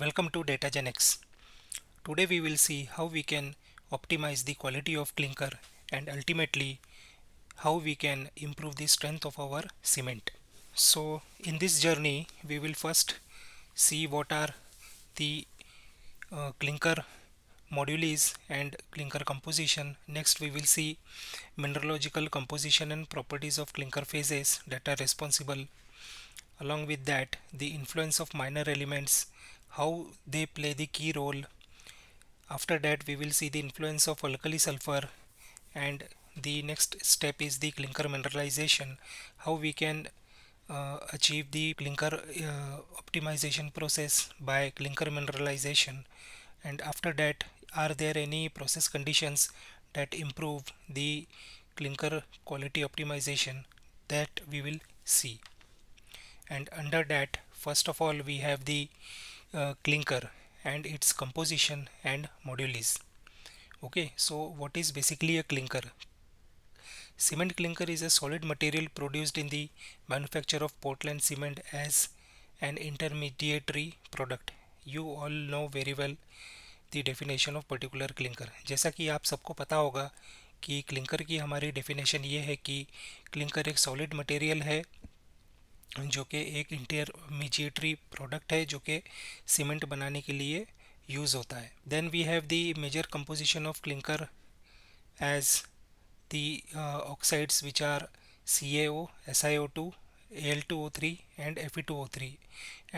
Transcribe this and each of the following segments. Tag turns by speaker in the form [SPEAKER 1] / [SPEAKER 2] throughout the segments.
[SPEAKER 1] Welcome to DataGenX. Today we will see how we can optimize the quality of clinker and ultimately how we can improve the strength of our cement. So in this journey we will first see what are the clinker modules and clinker composition. Next we will see mineralogical composition and properties of clinker phases that are responsible. Along with that, the influence of minor elements, how they play the key role. After that, we will see the influence of alkali sulfur, and the next step is the clinker mineralization, how we can achieve the clinker optimization process by clinker mineralization. And after that, are there any process conditions that improve the clinker quality optimization, that we will see. And under that, first of all, we have the clinker and its composition and modules. Okay, so what is basically a clinker? Cement clinker is a solid material produced in the manufacture of Portland cement as an intermediary product. You all know very well the definition of particular clinker. जैसा कि आप सबको पता होगा कि clinker की हमारी definition ये है कि क्लिंकर एक सॉलिड मटेरियल है जो कि एक इंटरमीडिएटरी प्रोडक्ट है जो कि सीमेंट बनाने के लिए यूज़ होता है. Then we have the major composition of clinker as the oxides which are CaO, SiO2, Al2O3 and Fe2O3,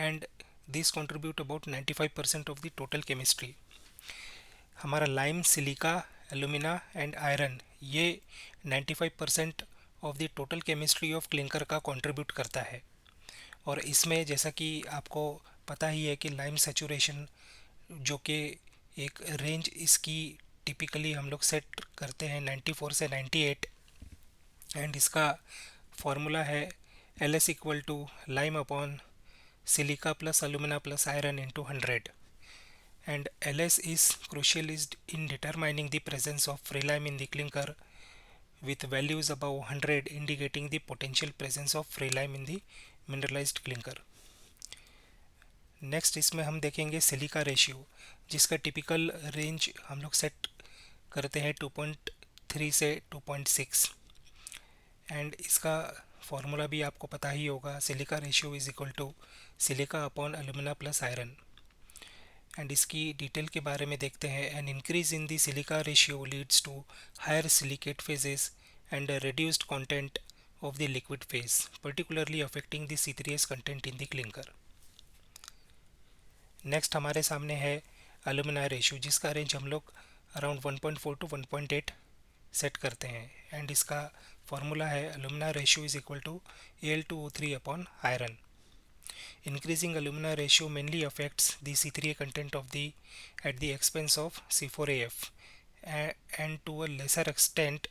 [SPEAKER 1] and these contribute about 95% of the total chemistry. हमारा lime, silica, alumina and iron ये 95% of the total chemistry of clinker का contribute करता है. और इसमें जैसा कि आपको पता ही है कि लाइम सेचुरेशन जो कि एक रेंज इसकी टिपिकली हम लोग सेट करते हैं 94 से 98, एंड इसका फॉर्मूला है LS equal to lime upon silica plus alumina plus iron into 100. And LS is crucial is in determining the presence of free lime in the clinker, with values above 100 indicating the potential presence of free lime in the mineralized clinker. Next इसमें हम देखेंगे silica ratio, जिसका typical range हम लोग set करते हैं 2.3 से 2.6, and इसका फॉर्मूला भी आपको पता ही होगा. Silica ratio is equal to silica upon alumina plus iron. And इसकी डिटेल के बारे में देखते हैं. An increase in the silica ratio leads to higher silicate phases and reduced content of the liquid phase, particularly affecting the C3S content in the clinker. Next हमारे सामने है alumina ratio, जिसका रेंज हम लोग अराउंड 1.4 टू 1.8 सेट करते हैं, and इसका formula है alumina ratio is equal to Al2O3 upon iron. Increasing alumina ratio mainly affects the C3A content of the at the expense of C4AF and to a lesser extent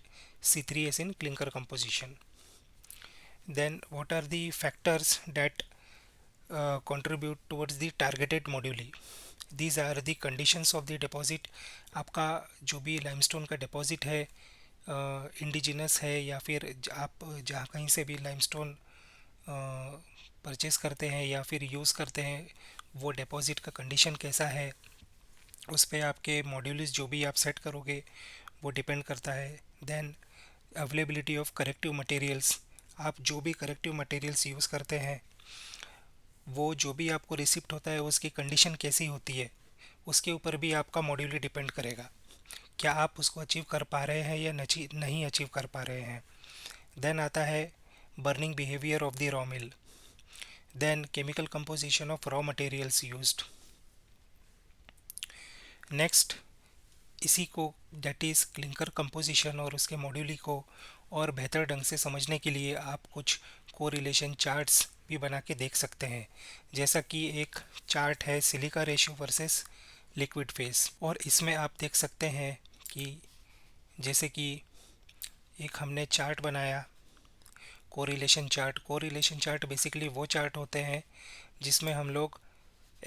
[SPEAKER 1] C3S in clinker composition. Then what are the factors that contribute towards the targeted moduli? These are the conditions of the deposit. आपका जो भी limestone का deposit है indigenous है या फिर आप जहाँ कहीं से भी limestone परचेस करते हैं या फिर यूज़ करते हैं, वो डिपॉजिट का कंडीशन कैसा है, उस पर आपके मॉड्यूल्स जो भी आप सेट करोगे वो डिपेंड करता है. Then availability of corrective materials, आप जो भी करेक्टिव मटेरियल्स यूज़ करते हैं वो जो भी आपको रिसिप्ट होता है उसकी कंडीशन कैसी होती है, उसके ऊपर भी आपका मॉड्यूल डिपेंड करेगा. क्या आप उसको अचीव कर पा रहे हैं या नहीं अचीव कर पा रहे हैं. देन आता है burning behaviour of the raw mill. Then chemical composition of raw materials used. Next इसी को that is clinker composition और उसके मॉड्यूली को और बेहतर ढंग से समझने के लिए आप कुछ कोरिलेशन चार्ट्स भी बना के देख सकते हैं. जैसा कि एक चार्ट है silica ratio versus liquid phase, और इसमें आप देख सकते हैं कि जैसे कि एक हमने चार्ट बनाया correlation chart. Correlation chart basically वो चार्ट होते हैं जिसमें हम लोग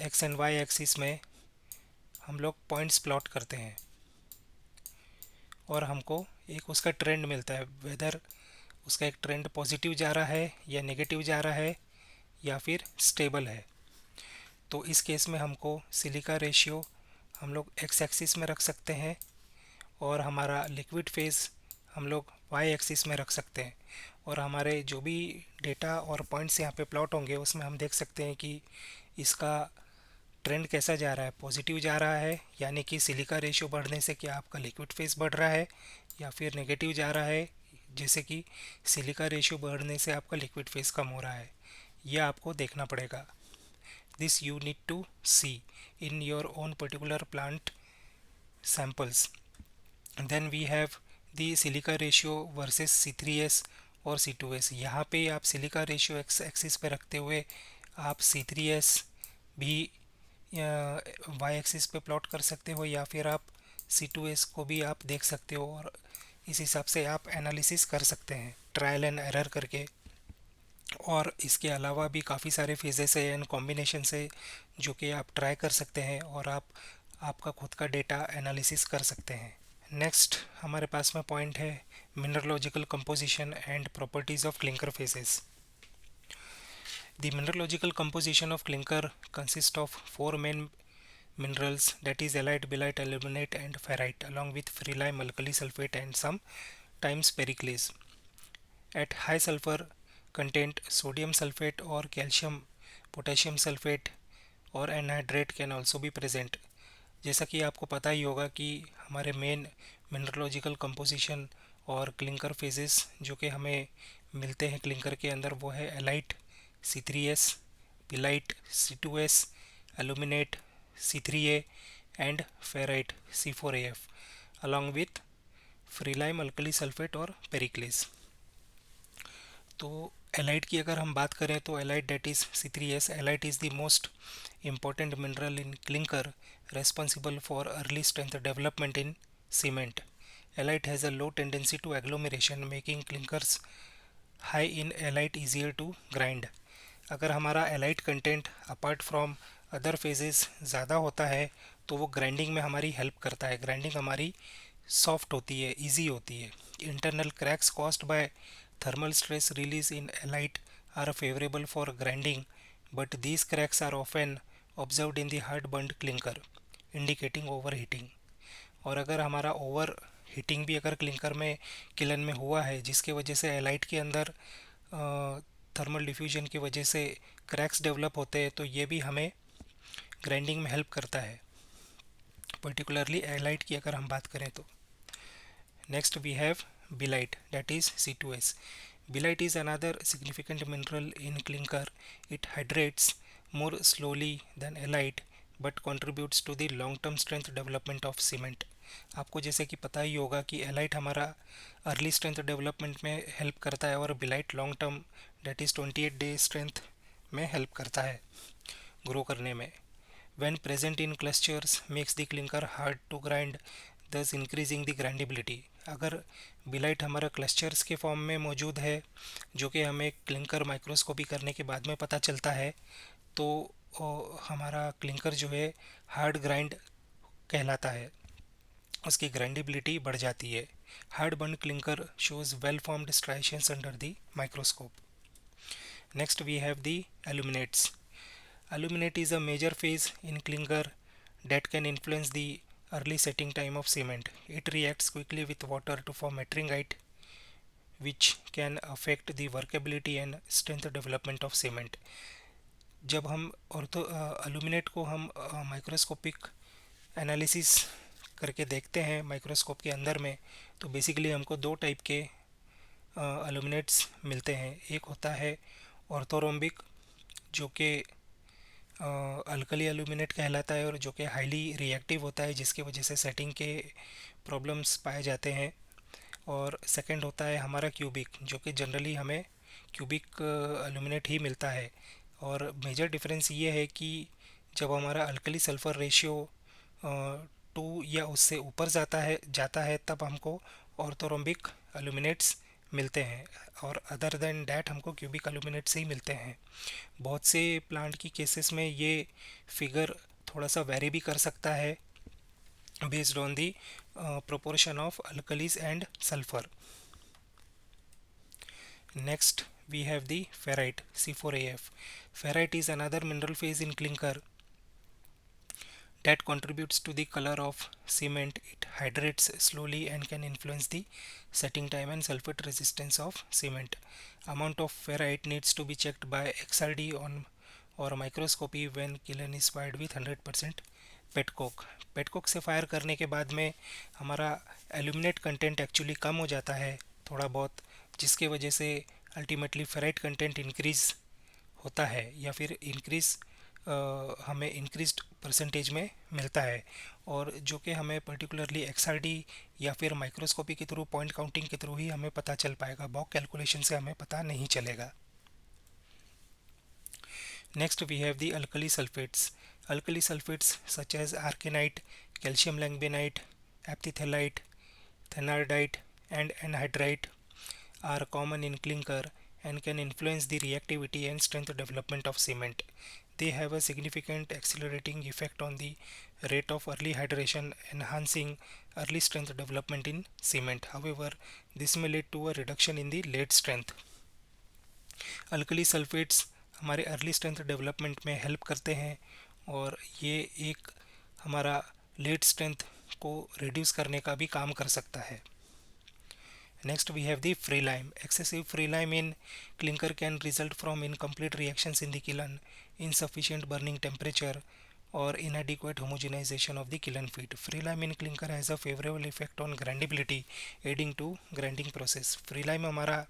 [SPEAKER 1] एक्स एंड वाई एक्सिस में हम लोग पॉइंट्स प्लॉट करते हैं और हमको एक उसका ट्रेंड मिलता है, वेदर उसका एक ट्रेंड पॉजिटिव जा रहा है या नेगेटिव जा रहा है या फिर स्टेबल है. तो इस केस में हमको सिलिका रेशियो हम लोग एक्स एक्सिस में रख सकते हैं और हमारा लिक्विड फेज हम लोग वाई एक्सिस में रख सकते हैं। और हमारे जो भी डेटा और पॉइंट्स यहाँ पे प्लॉट होंगे उसमें हम देख सकते हैं कि इसका ट्रेंड कैसा जा रहा है, पॉजिटिव जा रहा है यानी कि सिलिका रेशियो बढ़ने से क्या आपका लिक्विड फेज बढ़ रहा है, या फिर नेगेटिव जा रहा है जैसे कि सिलिका रेशियो बढ़ने से आपका लिक्विड फेज कम हो रहा है। यह आपको देखना पड़ेगा। This you need to see in your own particular plant samples. Then we have the silica ratio versus C3S और C2S। यहाँ पे आप सिलिका रेशियो एक्स एक्सिस पे रखते हुए आप C3S भी वाई एक्सिस पे प्लॉट कर सकते हो, या फिर आप C2S को भी आप देख सकते हो और इस हिसाब से आप एनालिसिस कर सकते हैं ट्रायल एंड एरर करके। और इसके अलावा भी काफ़ी सारे फेजेस है एंड कॉम्बिनेशन है जो कि आप ट्राई कर सकते हैं और आप आपका खुद का डेटा एनालिसिस कर सकते हैं। नेक्स्ट हमारे पास में पॉइंट है mineralogical composition and properties of clinker phases. The mineralogical composition of clinker consists of four main minerals, that is halite, belite, aluminate and ferrite, along with free lime, alkali sulfate and sometimes periclase. At high sulfur content, sodium sulfate or calcium potassium sulfate और anhydride can also भी present. जैसा कि आपको पता ही होगा कि हमारे मेन मिनरलॉजिकल कंपोजिशन और क्लिंकर फेजेस जो कि हमें मिलते हैं क्लिंकर के अंदर वो है alite C3S, belite C2S, aluminate C3A and ferrite C4AF along with free lime, alkali sulphate और पेरिक्लेस। तो एलाइट की अगर हम बात करें तो alite that is C3S। Alite is the most important mineral in clinker responsible for early strength development in cement. Halite has a low tendency to agglomeration making clinkers high in halite easier to grind. अगर हमारा alite content apart from other phases ज़्यादा होता है तो वो grinding में हमारी help करता है, ग्राइंडिंग हमारी सॉफ्ट होती है, इजी होती है। Internal cracks caused by thermal stress release in alite are favourable for grinding, but these cracks are often observed in the hard burnt clinker indicating overheating। और अगर हमारा ओवर हीटिंग भी अगर क्लिंकर में किलन में हुआ है जिसके वजह से एलाइट के अंदर थर्मल डिफ्यूजन की वजह से क्रैक्स डेवलप होते हैं तो ये भी हमें ग्राइंडिंग में हेल्प करता है, पर्टिकुलरली एलाइट की अगर हम बात करें तो। Next we have belite that is C2S। Bilite is another significant mineral in clinker. It hydrates more slowly than halite but contributes to the long-term strength development of cement। आपको जैसे कि पता ही होगा कि halite हमारा अर्ली स्ट्रेंथ डेवलपमेंट में help करता है और belite long term date is 28 day strength में हेल्प करता है ग्रो करने में। When present in clusters makes the clinker hard to grind, thus increasing the grindability। अगर बिलाइट हमारा क्लस्टर्स के फॉर्म में मौजूद है जो कि हमें क्लिंकर माइक्रोस्कोपी करने के बाद में पता चलता है तो हमारा क्लिंकर जो है हार्ड ग्राइंड कहलाता है, उसकी ग्राइंडेबिलिटी बढ़ जाती है। Hard burn clinker shows well formed striations under the microscope. Next we have the aluminates. Aluminate is a major phase in clinker that can influence the early setting time of cement. It reacts quickly with water to form ettringite, which can affect the workability and strength development of cement। जब हम aluminate को हम microscopic analysis करके देखते हैं microscope के अंदर में तो बेसिकली हमको दो टाइप के एल्यूमिनेट्स मिलते हैं। एक होता है ऑर्थोरोम्बिक जो कि अल्कली एल्यूमिनेट कहलाता है और जो कि हाईली रिएक्टिव होता है जिसकी वजह से सेटिंग के प्रॉब्लम्स पाए जाते हैं। और सेकंड होता है हमारा क्यूबिक जो कि जनरली हमें क्यूबिक एल्यूमिनेट ही मिलता है। और मेजर डिफरेंस ये है कि जब हमारा अल्कली सल्फ़र रेशियो 2 या उससे ऊपर जाता है तब हमको ऑर्थोरोम्बिक एल्यूमिनेट्स मिलते हैं और अदर देन डैट हमको क्यूबिक एल्यूमिनेट्स ही मिलते हैं। बहुत से प्लांट की केसेस में ये फिगर थोड़ा सा वेरी भी कर सकता है based on the proportion of alkalis and sulfur। Next we have the ferrite C4AF। Ferrite is another mineral phase in clinker that contributes to the color of cement. It hydrates slowly and can influence the setting time and sulfate resistance of cement. Amount of ferrite needs to be checked by XRD on or microscopy when kiln is fired with 100% petcoke. Petcoke से fire करने के बाद में हमारा aluminate content actually कम हो जाता है थोड़ा बहुत, जिसके वजह से अल्टीमेटली फेराइट कंटेंट इंक्रीज होता है या फिर इंक्रीज हमें इंक्रीज्ड परसेंटेज में मिलता है, और जो कि हमें पर्टिकुलरली एक्सआरडी या फिर माइक्रोस्कोपी के थ्रू पॉइंट काउंटिंग के थ्रू ही हमें पता चल पाएगा, बॉक कैलकुलेशन से हमें पता नहीं चलेगा. Next we have the alkali sulphates. Alkali sulphates such as arcanite, calcium langbeinite, aphthitalite, thenardite and anhydrite are common in clinker and can influence the reactivity and strength development of cement. They have a significant accelerating effect on the rate of early hydration, enhancing early strength development in cement. However, this may lead to a reduction in the late strength. Alkali sulphates हमारे early strength development में help करते हैं और ये एक हमारा late strength को reduce करने का भी काम कर सकता है. Next we have the free lime. Excessive free lime in clinker can result from incomplete reactions in the kiln, insufficient burning temperature or inadequate homogenization of the kiln feed. Free lime in clinker has a favorable effect on grindability, aiding to grinding process. Free lime हमारा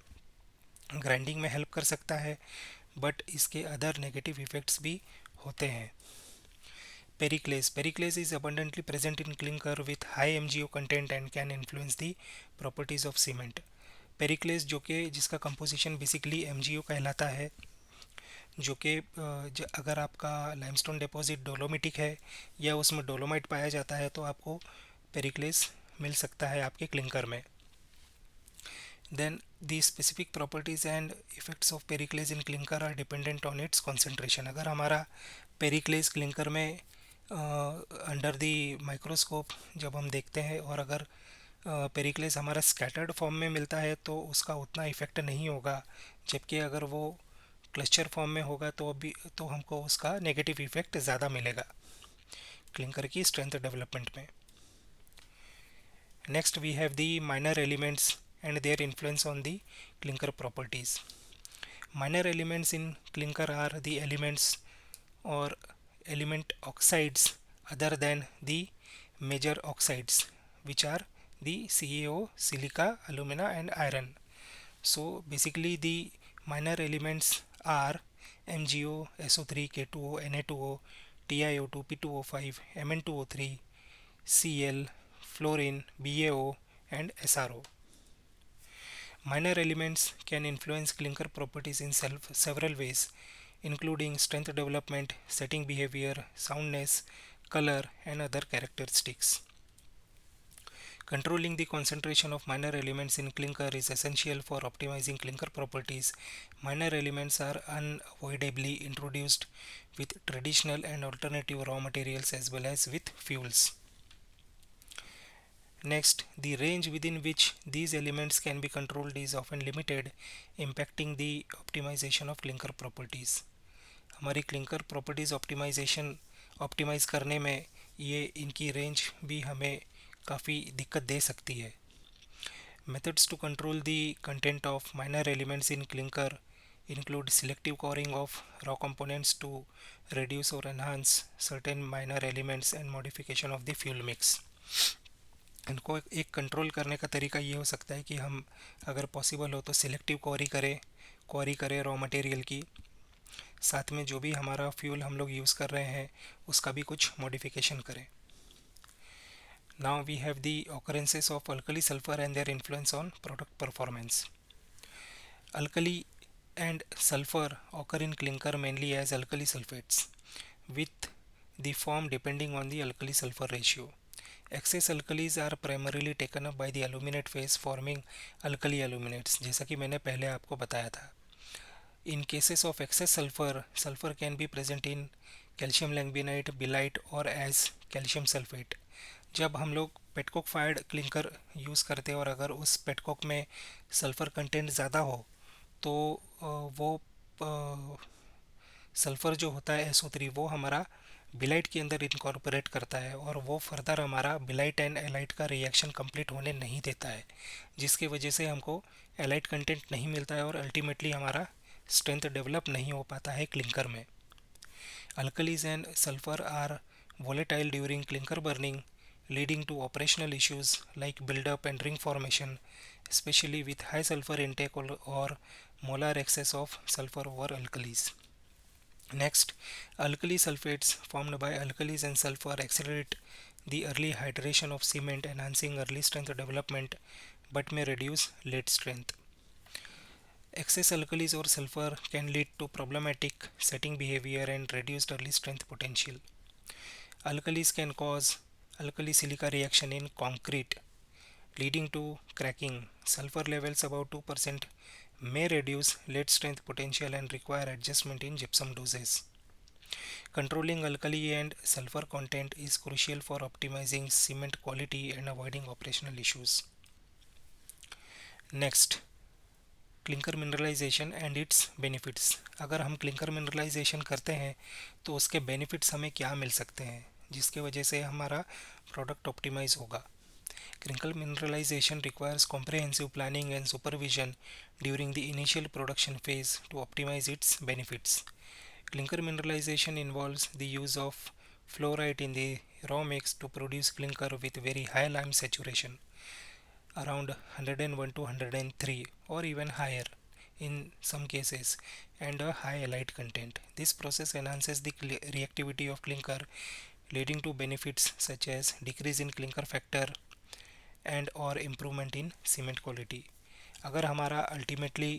[SPEAKER 1] grinding में help कर सकता है, but इसके other negative effects भी होते हैं. Periclase. Periclase is abundantly present in clinker with high MgO content and can influence the properties of cement. Periclase जो कि जिसका कंपोजिशन बेसिकली MgO कहलाता है, जो कि अगर आपका लाइमस्टोन डिपॉजिट डोलोमिटिक है या उसमें डोलोमाइट पाया जाता है तो आपको पेरिक्लेस मिल सकता है आपके क्लिंकर में. Then the specific properties and effects of periclase in clinker are dependent on its concentration. अगर हमारा पेरिक्लेस क्लिंकर में अंडर दी माइक्रोस्कोप जब हम देखते हैं और अगर पेरिक्लेस हमारा स्कैटर्ड फॉर्म में मिलता है तो उसका उतना इफ़ेक्ट नहीं होगा, जबकि अगर वो क्लस्टर फॉर्म में होगा तो हमको उसका नेगेटिव इफ़ेक्ट ज़्यादा मिलेगा क्लिंकर की स्ट्रेंथ डेवलपमेंट में. Next we have the minor elements and their influence on the clinker properties. Minor elements in clinker are the elements or element oxides other than the major oxides, which are the CaO, silica, alumina and iron. So basically the minor elements are MgO, SO3, K2O, Na2O, TiO2, P2O5, Mn2O3, Cl, fluorine, BaO and SRO. Minor elements can influence clinker properties in several ways, including strength development, setting behavior, soundness, color, and other characteristics. Controlling the concentration of minor elements in clinker is essential for optimizing clinker properties. Minor elements are unavoidably introduced with traditional and alternative raw materials as well as with fuels. Next, the range within which these elements can be controlled is often limited, impacting the optimization of clinker properties. हमारी clinker properties optimise करने में ये इनकी range भी हमें काफ़ी दिक्कत दे सकती है. Methods to control the content of minor elements in clinker include selective coring of raw components to reduce or enhance certain minor elements and modification of the fuel mix. इनको एक कंट्रोल करने का तरीका ये हो सकता है कि हम अगर पॉसिबल हो तो सिलेक्टिव क्वारी करें रॉ मटेरियल की, साथ में जो भी हमारा फ्यूल हम लोग यूज़ कर रहे हैं उसका भी कुछ मॉडिफिकेशन करें. Now we have the occurrences of alkali sulphur and their influence on product performance. Alkali and sulfur occur in clinker mainly as alkali sulfates with the form depending on the alkali sulfur ratio. Excess alkalis are primarily taken up by the aluminate phase forming alkali aluminates, जैसा कि मैंने पहले आपको बताया था. In cases of excess sulfur, sulfur can be present in calcium langbeinite, belite or as calcium sulfate. जब हम लोग पेटकोक फायर्ड क्लिंकर यूज़ करते हैं और अगर उस पेटकोक में सल्फ़र कंटेंट ज़्यादा हो तो वो सल्फ़र जो होता है SO3 वो हमारा बिलाइट के अंदर इनकॉर्पोरेट करता है और वो फर्दर हमारा बिलाइट एंड एलाइट का रिएक्शन कंप्लीट होने नहीं देता है, जिसकी वजह से हमको एलाइट कंटेंट नहीं मिलता है और अल्टीमेटली हमारा स्ट्रेंथ डेवलप नहीं हो पाता है क्लिंकर में. Alkalis and sulfur are volatile during clinker burning, leading to operational issues like buildup and ring formation, especially with high sulfur intake or molar excess of sulfur over alkalis. Next, alkali sulfates formed by alkalis and sulfur accelerate the early hydration of cement, enhancing early strength development but may reduce late strength. Excess alkalis or sulfur can lead to problematic setting behavior and reduced early strength potential. Alkalis can cause alkali silica reaction in concrete, leading to cracking. Sulfur levels above 2% may reduce late strength potential and require adjustment in gypsum doses. Controlling alkali and sulfur content is crucial for optimizing cement quality and avoiding operational issues. Next, clinker mineralisation and its benefits. अगर हम clinker mineralisation करते हैं तो उसके benefits हमें क्या मिल सकते हैं जिसके वजह से हमारा प्रोडक्ट ऑप्टिमाइज होगा. Clinker mineralisation requires comprehensive planning and supervision during the initial production phase to optimise its benefits. Clinker mineralisation involves the use of fluoride in the raw mix to produce clinker with very high lime saturation, around 101 to 103 or even higher in some cases, and a high alite content. This process enhances the reactivity of clinker, leading to benefits such as decrease in clinker factor and or improvement in cement quality. अगर हमारा ultimately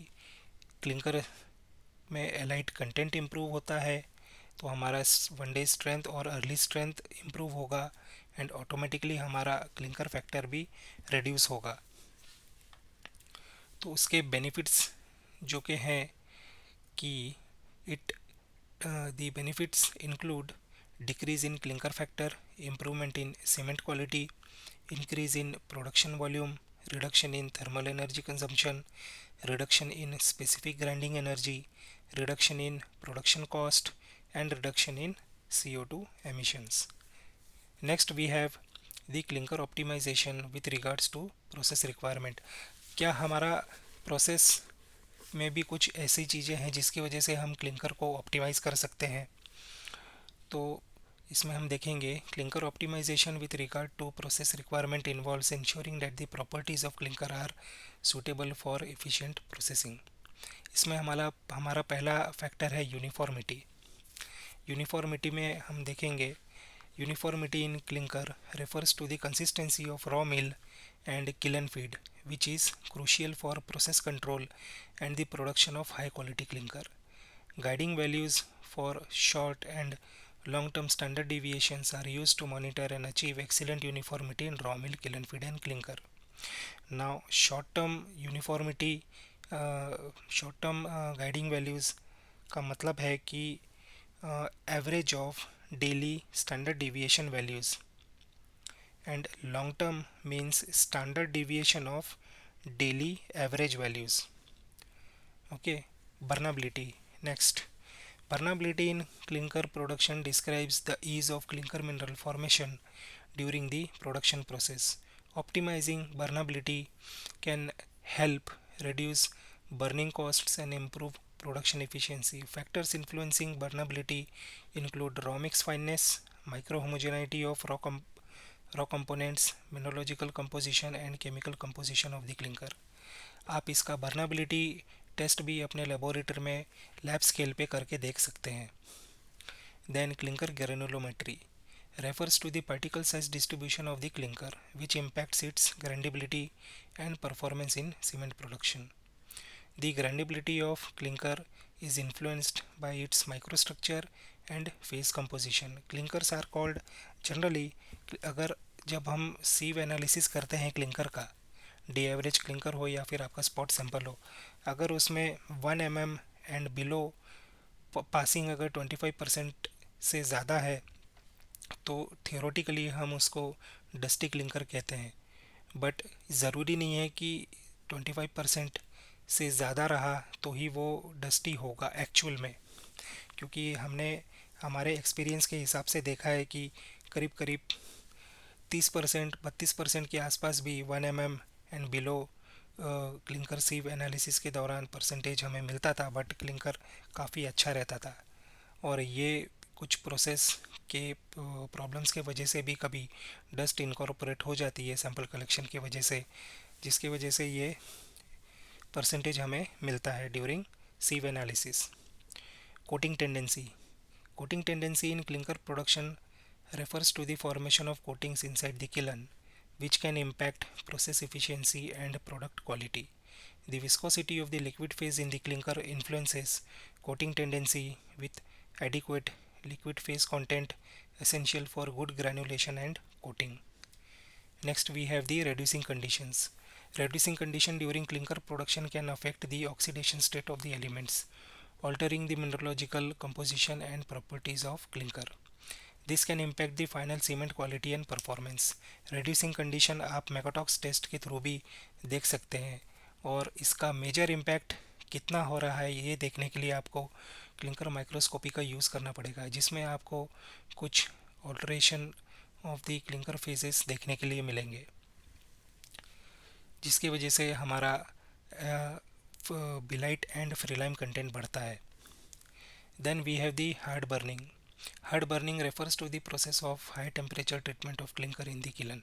[SPEAKER 1] clinker में elite content improve होता है तो हमारा one day strength और early strength improve होगा and automatically हमारा क्लिंकर फैक्टर भी रिड्यूस होगा. तो उसके बेनिफिट्स जो कि हैं कि it the benefits include decrease in clinker factor, improvement in cement quality, increase in production volume, reduction in thermal energy consumption, reduction in specific grinding energy, reduction in production cost, and reduction in CO2 emissions. Next we have the clinker optimization with regards to process requirement. क्या हमारा process में भी कुछ ऐसी चीज़ें हैं जिसकी वजह से हम क्लिंकर को ऑप्टिमाइज कर सकते हैं. तो इसमें हम देखेंगे clinker optimisation with regard to process requirement involves ensuring that the properties of clinker are suitable for efficient processing. इसमें हमारा पहला फैक्टर है यूनिफॉर्मिटी. यूनिफॉर्मिटी में हम देखेंगे uniformity in clinker refers to the consistency of raw mill and kiln feed, which is crucial for process control and the production of high quality clinker. Guiding values for short and long-term standard deviations are used to monitor and achieve excellent uniformity in raw mill, kiln feed and clinker. Now short-term uniformity, short-term guiding values का मतलब है कि average of daily standard deviation values, and long-term means standard deviation of daily average values. Okay, burnability. Next, burnability in clinker production describes the ease of clinker mineral formation during the production process. Optimizing burnability can help reduce burning costs and improve production efficiency. Factors influencing burnability include raw mix fineness, microhomogeneity of raw components, mineralogical composition and chemical composition of the clinker. आप इसका बर्नाबिलिटी test भी अपने laboratory में lab scale पे करके देख सकते हैं. Then clinker granulometry refers to the particle size distribution of the clinker, which impacts its grindability and performance in cement production. The grindability of clinker is influenced by its microstructure and phase composition. Clinkers are called generally, अगर जब हम सीव analysis करते हैं clinker का, D average clinker हो या फिर आपका स्पॉट सैंपल हो, अगर उसमें 1 mm एंड बिलो पासिंग अगर 25% से ज़्यादा है तो थियोरेटिकली हम उसको डस्टी क्लिंकर कहते हैं. बट ज़रूरी नहीं है कि 25% से ज़्यादा रहा तो ही वो डस्टी होगा एक्चुअल में, क्योंकि हमने हमारे एक्सपीरियंस के हिसाब से देखा है कि करीब करीब 30% 32% के आसपास भी 1 mm and below clinker sieve analysis के दौरान परसेंटेज हमें मिलता था, बट क्लिंकर काफ़ी अच्छा रहता था। और ये कुछ प्रोसेस के प्रॉब्लम्स के वजह से भी कभी डस्ट इनकॉर्पोरेट हो जाती है सैंपल कलेक्शन की वजह से, जिसकी वजह से ये परसेंटेज हमें मिलता है during sieve analysis. Coating tendency, coating tendency in clinker production refers to the formation of coatings inside the kiln, which can impact process efficiency and product quality. The viscosity of the liquid phase in the clinker influences coating tendency, with adequate liquid phase content essential for good granulation and coating. Next, we have the reducing conditions. Reducing condition during clinker production can affect the oxidation state of the elements, altering the mineralogical composition and properties of clinker. This can impact the final cement quality and performance. Reducing condition आप मैकोटॉक्स test के through भी देख सकते हैं, और इसका major impact कितना हो रहा है ये देखने के लिए आपको क्लिंकर माइक्रोस्कोपी का यूज़ करना पड़ेगा, जिसमें आपको कुछ alteration of the clinker phases देखने के लिए मिलेंगे, जिसकी वजह से हमारा बिलाइट एंड फ्रीलाइम कंटेंट बढ़ता है. Then we have the hard burning. Hard burning refers to the process of high temperature treatment of clinker in the kiln.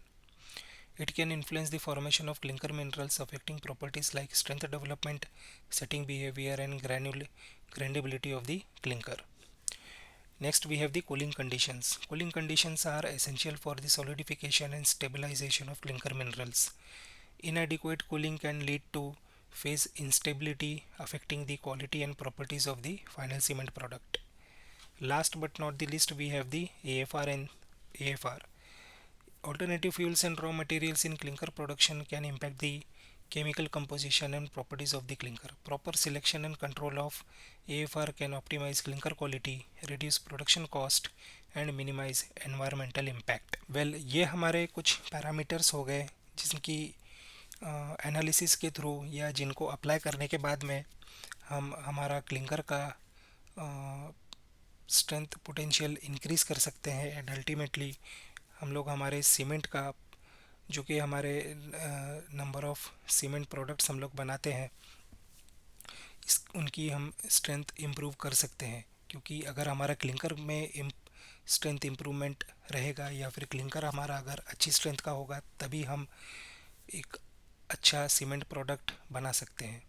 [SPEAKER 1] It can influence the formation of clinker minerals, affecting properties like strength development, setting behavior, and grindability of the clinker. Next, we have the cooling conditions. Cooling conditions are essential for the solidification and stabilization of clinker minerals. Inadequate cooling can lead to phase instability, affecting the quality and properties of the final cement product. Last but not the least, we have the AFR and AFR. Alternative fuels and raw materials in clinker production can impact the chemical composition and properties of the clinker. Proper selection and control of AFR can optimize clinker quality, reduce production cost and minimize environmental impact. Well, ये हमारे कुछ parameters हो गए जिनकी analysis के through या जिनको apply करने के बाद में हम हमारा क्लिंकर का स्ट्रेंथ पोटेंशियल इंक्रीज़ कर सकते हैं, एंड अल्टीमेटली हम लोग हमारे सीमेंट का, जो कि हमारे नंबर ऑफ़ सीमेंट प्रोडक्ट्स हम लोग बनाते हैं, उनकी हम स्ट्रेंथ इम्प्रूव कर सकते हैं. क्योंकि अगर हमारा क्लिंकर में स्ट्रेंथ इम्प्रूवमेंट रहेगा, या फिर क्लिंकर हमारा अगर अच्छी स्ट्रेंथ का होगा, तभी हम एक अच्छा सीमेंट प्रोडक्ट बना सकते हैं.